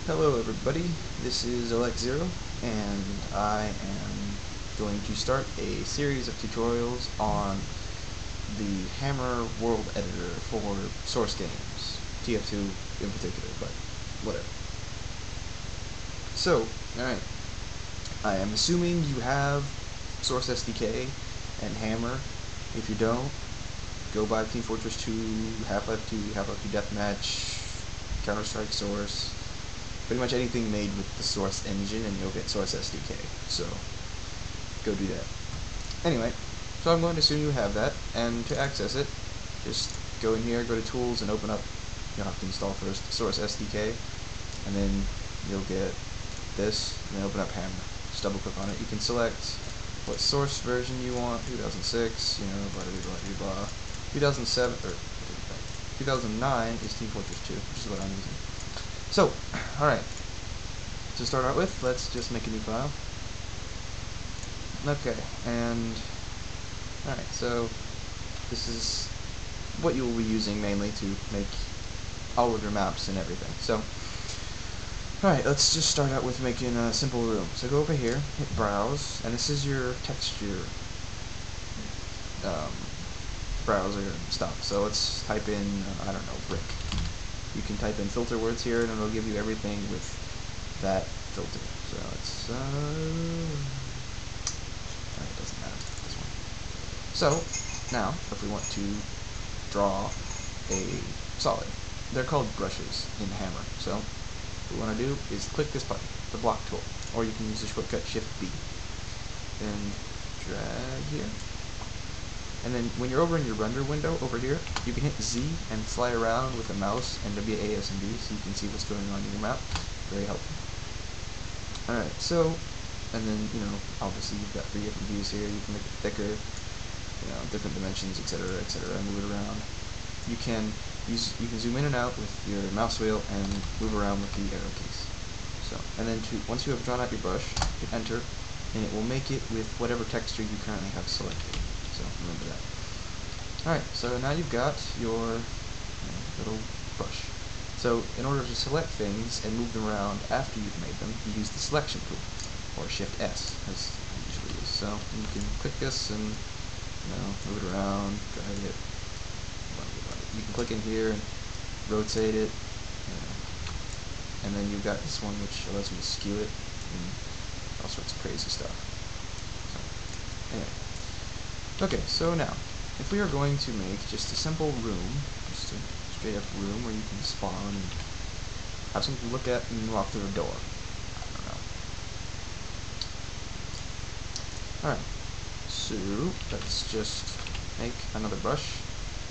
Hello everybody, this is Alex0, and I am going to start a series of tutorials on the Hammer World Editor for Source games, TF2 in particular, but whatever. So, alright, I am assuming you have Source SDK and Hammer. If you don't, go buy Team Fortress 2, Half-Life 2, Half-Life 2 Deathmatch, Counter-Strike Source, pretty much anything made with the Source engine, and you'll get Source SDK. So, go do that. Anyway, so I'm going to assume you have that, and to access it, just go in here, go to Tools, and open up, you'll have to install first Source SDK, and then you'll get this, and then open up Hammer. Just double click on it. You can select what source version you want, 2006, blah blah blah blah. 2007, or 2009 is Team Fortress 2, which is what I'm using. So, alright, to start out with, let's just make a new file. Okay, and, alright, so this is what you will be using mainly to make all of your maps and everything. So, alright, let's just start out with making a simple room. So go over here, hit Browse, and this is your texture browser stuff. So let's type in, I don't know, brick. You can type in filter words here, and it'll give you everything with that filter. So it's it doesn't matter, this one. So now, if we want to draw a solid, they're called brushes in Hammer. So what we want to do is click this button, the block tool, or you can use the shortcut Shift B. Then drag here. And then when you're over in your render window over here, you can hit Z and fly around with the mouse and WASD so you can see what's going on in your map. Very helpful. Alright, so, and then, obviously you've got 3 different views here. You can make it thicker, different dimensions, etc., etc., move it around. You can zoom in and out with your mouse wheel and move around with the arrow keys. So, and then once you have drawn out your brush, hit enter, and it will make it with whatever texture you currently have selected. So remember that. Alright, so now you've got your little brush. So in order to select things and move them around after you've made them, you use the selection tool, or Shift S, as I usually use. So you can click this and move it around, drag it. You can click in here and rotate it, and then you've got this one which allows you to skew it and all sorts of crazy stuff. So, anyway. Okay, so now, if we are going to make just a simple room, just a straight up room where you can spawn and have something to look at and walk through a door. I don't know. Alright, so let's just make another brush.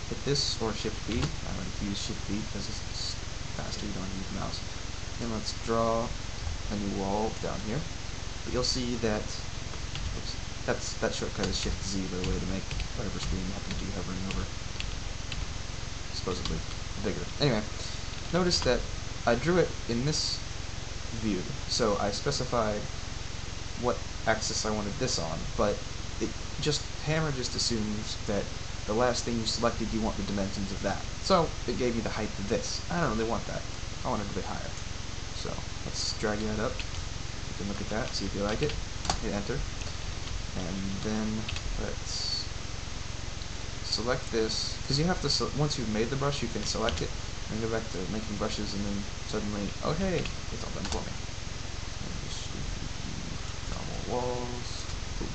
Hit this or Shift B. I like to use Shift B because it's faster, you don't have to use the mouse. And let's draw a new wall down here. But you'll see that that shortcut is Shift Z, by the way, to make whatever screen you happen to be hovering over. Supposedly bigger. Anyway, notice that I drew it in this view, so I specified what axis I wanted this on, but Hammer just assumes that the last thing you selected, you want the dimensions of that. So it gave you the height of this. I don't really want that. I want it a bit higher. So let's drag that up. You can look at that, see if you like it. Hit enter. And then let's select this, because you have to, once you've made the brush, you can select it, and go back to making brushes, and then suddenly, oh hey, it's all done for me. And just draw more walls. Boom.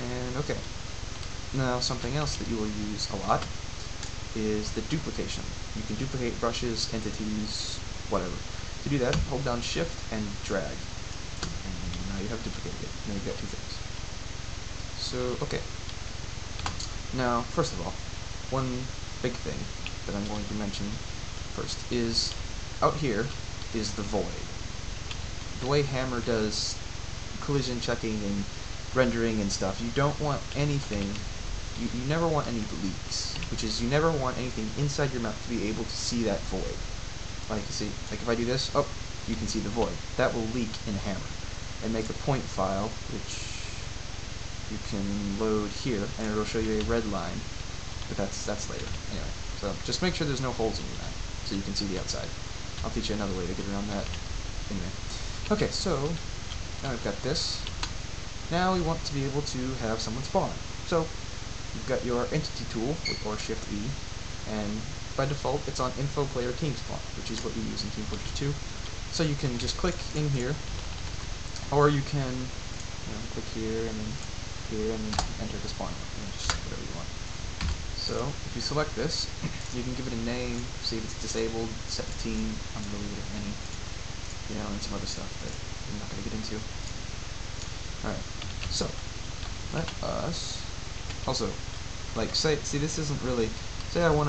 And okay. Now something else that you will use a lot is the duplication. You can duplicate brushes, entities, whatever. To do that, hold down Shift and drag. Now you have duplicated it. Now you've got 2 things. So, okay. Now, first of all, one big thing that I'm going to mention first is, out here is the void. The way Hammer does collision checking and rendering and stuff, you don't want anything, you never want any leaks, which is you never want anything inside your map to be able to see that void. Like, you see, like if I do this, oh, you can see the void. That will leak in Hammer. And make a point file, which you can load here, and it'll show you a red line, but that's later. Anyway, so just make sure there's no holes in your map, so you can see the outside. I'll teach you another way to get around that. Anyway. Okay, so now we've got this. Now we want to be able to have someone spawn. So you've got your entity tool, or Shift E, and by default it's on info player team spawn, which is what you use in Team Fortress 2. So you can just click in here, or you can click here and then here and then enter the spawn, and just whatever you want. So if you select this, you can give it a name, see if it's disabled, set the team, unrelated if any, and some other stuff that I'm not going to get into. Alright, so let us also, like, see this isn't really, say I want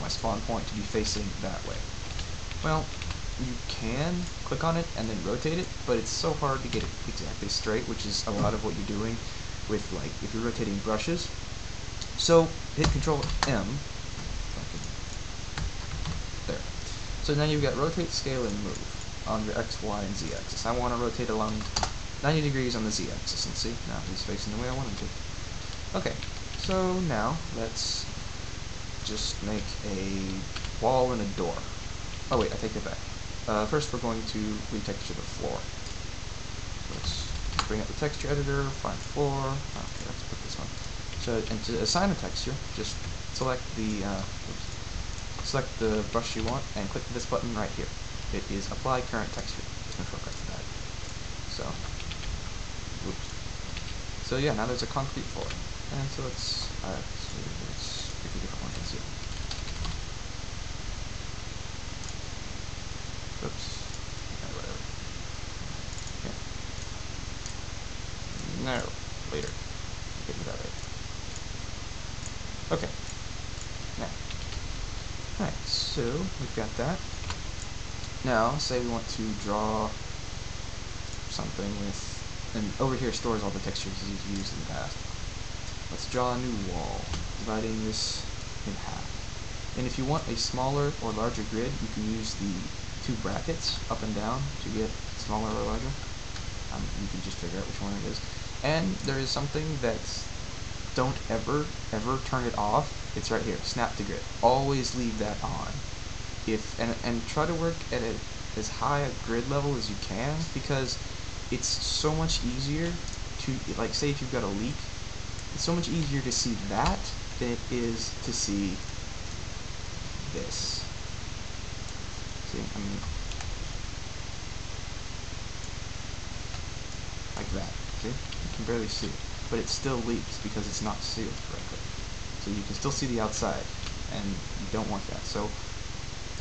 my spawn point to be facing that way. Well, you can click on it and then rotate it, but it's so hard to get it exactly straight, which is a lot of what you're doing with, like, if you're rotating brushes. So hit Control M. There. So now you've got rotate, scale, and move on your X, Y, and Z axis. I want to rotate along 90 degrees on the Z axis, and see, now he's facing the way I want him to. Okay, so now let's just make a wall and a door. Oh wait, I take that back. First we're going to retexture the floor. Let's bring up the texture editor, find floor. Okay, let's put this one. So, and to assign a texture, just select the brush you want and click this button right here. It is Apply Current Texture. There's no shortcut for that. So, whoops. So yeah, now there's a concrete floor. And so let's pick a different one. Let's see. Oops. Whatever. Yeah. No. Later. Get to that later. Okay. Now. Alright, so we've got that. Now, say we want to draw something with, and over here stores all the textures you've used in the past. Let's draw a new wall, dividing this in half. And if you want a smaller or larger grid, you can use the two brackets up and down to get smaller or larger. You can just figure out which one it is. And there is something that's, don't ever turn it off. It's right here, snap to grid. Always leave that on. And try to work at as high a grid level as you can, because it's so much easier to, like, say if you've got a leak, it's so much easier to see that than it is to see this. See, I mean, like that. See? You can barely see it. But it still leaks because it's not sealed correctly. So you can still see the outside, and you don't want that. So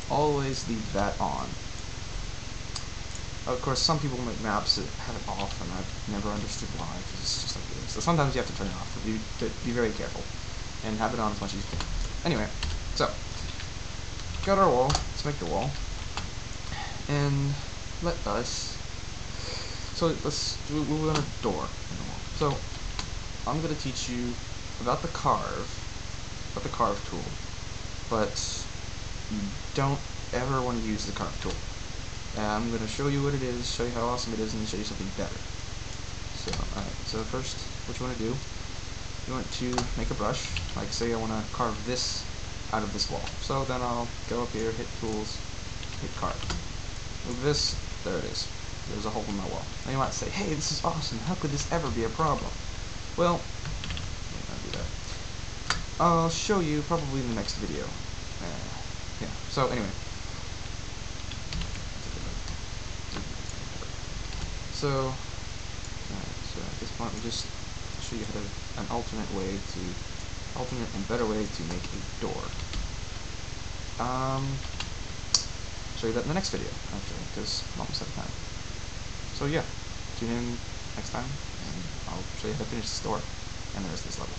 always leave that on. Of course, some people make maps that have it off, and I've never understood why, because it's just like it is. So sometimes you have to turn it off, but be very careful, and have it on as much as you can. Anyway, so, got our wall. Let's make the wall. And let us, so we want a door in the wall. So, I'm going to teach you about the carve tool, but you don't ever want to use the carve tool. I'm going to show you what it is, show you how awesome it is, and then show you something better. So, alright, so first, what you want to do, you want to make a brush, like say I want to carve this out of this wall. So then I'll go up here, hit tools, hit carve. Move this, there it is. There's a hole in my wall. Now you might say, hey, this is awesome, how could this ever be a problem? Well, I'll do that. I'll show you probably in the next video. Yeah, so anyway. So at this point we'll just show you how to, an alternate and better way to make a door. Show you that in the next video, actually, because I'm almost out of time. So yeah, tune in next time, and I'll show you how to finish the store and the rest of this level.